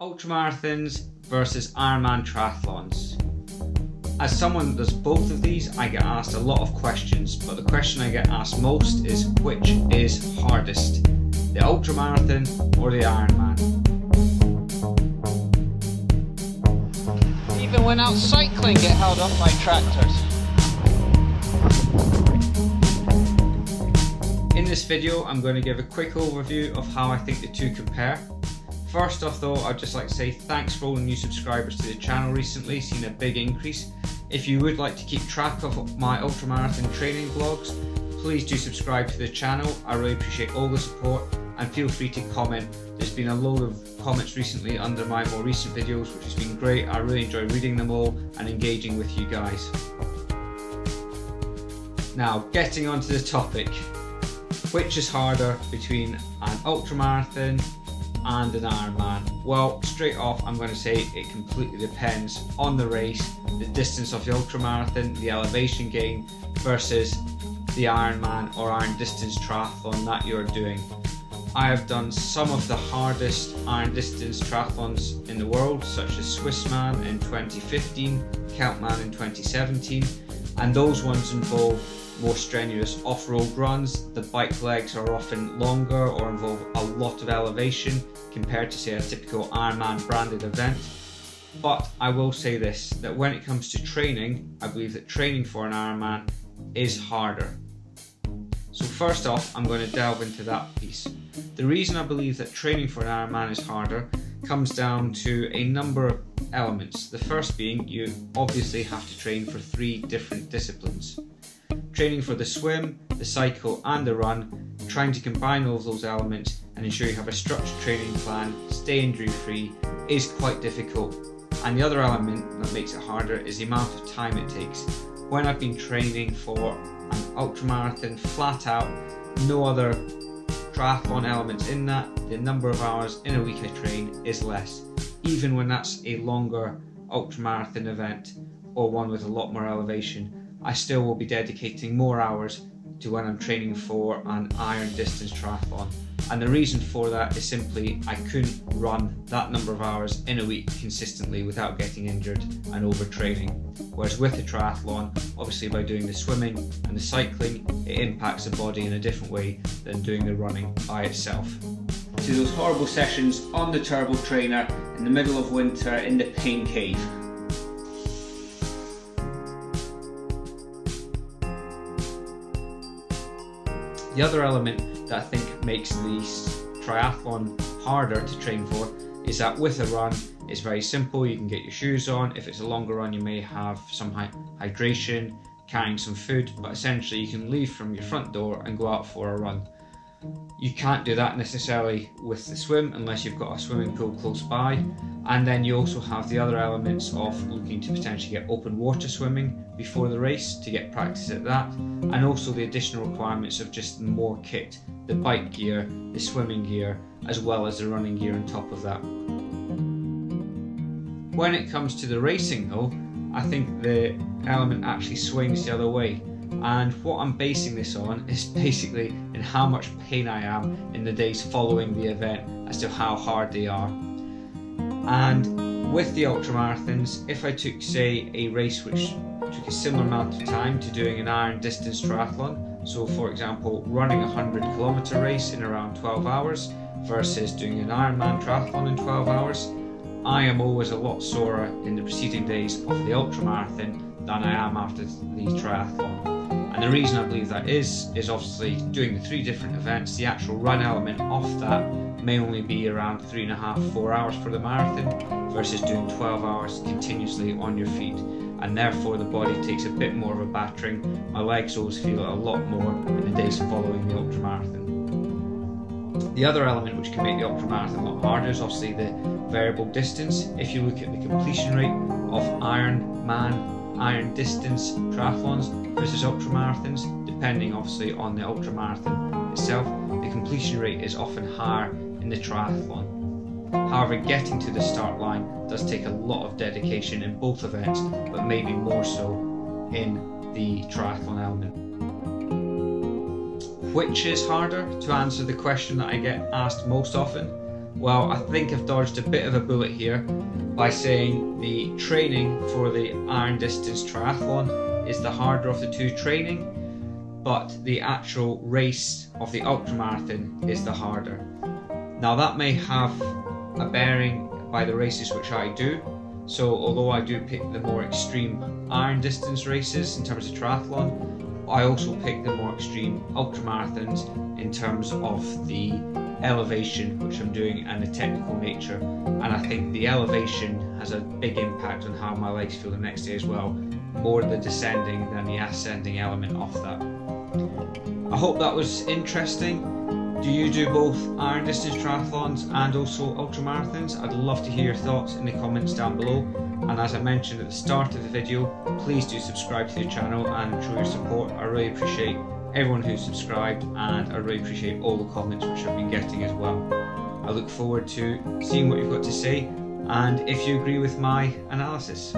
Ultramarathons versus Ironman triathlons. As someone that does both of these, I get asked a lot of questions, but the question I get asked most is which is hardest, the ultramarathon or the Ironman? Even when out cycling, get held up by tractors. In this video, I'm going to give a quick overview of how I think the two compare. First off though, I'd just like to say thanks for all the new subscribers to the channel recently, seen a big increase. If you would like to keep track of my ultramarathon training vlogs, please do subscribe to the channel. I really appreciate all the support and feel free to comment. There's been a load of comments recently under my more recent videos, which has been great. I really enjoy reading them all and engaging with you guys. Now, getting onto the topic. Which is harder between an ultramarathon and an Ironman? Well, straight off I'm going to say it completely depends on the race, the distance of the ultramarathon, the elevation gain versus the Ironman or iron distance triathlon that you're doing. I have done some of the hardest iron distance triathlons in the world, such as Swissman in 2015, Keltman in 2017, and those ones involve more strenuous off-road runs. The bike legs are often longer or involve a lot of elevation compared to, say, a typical Ironman branded event. But I will say this, that when it comes to training, I believe that training for an Ironman is harder. So first off, I'm going to delve into that piece. The reason I believe that training for an Ironman is harder comes down to a number of elements. The first being you obviously have to train for 3 different disciplines. Training for the swim, the cycle and the run, trying to combine all of those elements and ensure you have a structured training plan, stay injury free, is quite difficult. And the other element that makes it harder is the amount of time it takes. When I've been training for an ultramarathon flat out, no other triathlon elements in that, the number of hours in a week I train is less. Even when that's a longer ultramarathon event or one with a lot more elevation, I still will be dedicating more hours to when I'm training for an iron distance triathlon. And the reason for that is simply I couldn't run that number of hours in a week consistently without getting injured and overtraining. Whereas with the triathlon, obviously by doing the swimming and the cycling, it impacts the body in a different way than doing the running by itself. To those horrible sessions on the turbo trainer in the middle of winter in the pain cave. The other element that I think makes the triathlon harder to train for is that with a run, it's very simple. You can get your shoes on. If it's a longer run, you may have some hydration, carrying some food, but essentially you can leave from your front door and go out for a run. You can't do that necessarily with the swim unless you've got a swimming pool close by. And then you also have the other elements of looking to potentially get open water swimming before the race to get practice at that, and also the additional requirements of just more kit, the bike gear, the swimming gear, as well as the running gear on top of that. When it comes to the racing though, I think the element actually swings the other way. And what I'm basing this on is basically in how much pain I am in the days following the event as to how hard they are. And with the ultramarathons, if I took, say, a race which took a similar amount of time to doing an iron distance triathlon, so for example running a 100-kilometer race in around 12 hours versus doing an Ironman triathlon in 12 hours, I am always a lot sorer in the preceding days of the ultramarathon than I am after the triathlon. And the reason I believe that is obviously doing the 3 different events, the actual run element of that may only be around 3.5–4 hours for the marathon versus doing 12 hours continuously on your feet. And therefore the body takes a bit more of a battering. My legs always feel it a lot more in the days following the ultramarathon. The other element which can make the ultramarathon a lot harder is obviously the variable distance. If you look at the completion rate of Ironman, iron distance triathlons versus ultramarathons, depending obviously on the ultramarathon itself, the completion rate is often higher in the triathlon. However, getting to the start line does take a lot of dedication in both events, but maybe more so in the triathlon element. Which is harder? To answer the question that I get asked most often, Well, I think I've dodged a bit of a bullet here by saying the training for the iron distance triathlon is the harder of the two training, but the actual race of the ultramarathon is the harder. Now that may have a bearing by the races which I do. So although I do pick the more extreme iron distance races in terms of triathlon, I also pick the more extreme ultramarathons in terms of the elevation which I'm doing and the technical nature. And I think the elevation has a big impact on how my legs feel the next day as well, more the descending than the ascending element of that. I hope that was interesting. Do you do both iron distance triathlons and also ultramarathons? I'd love to hear your thoughts in the comments down below. And as I mentioned at the start of the video, please do subscribe to the channel and show your support. I really appreciate everyone who's subscribed, and I really appreciate all the comments which I've been getting as well. I look forward to seeing what you've got to say and if you agree with my analysis.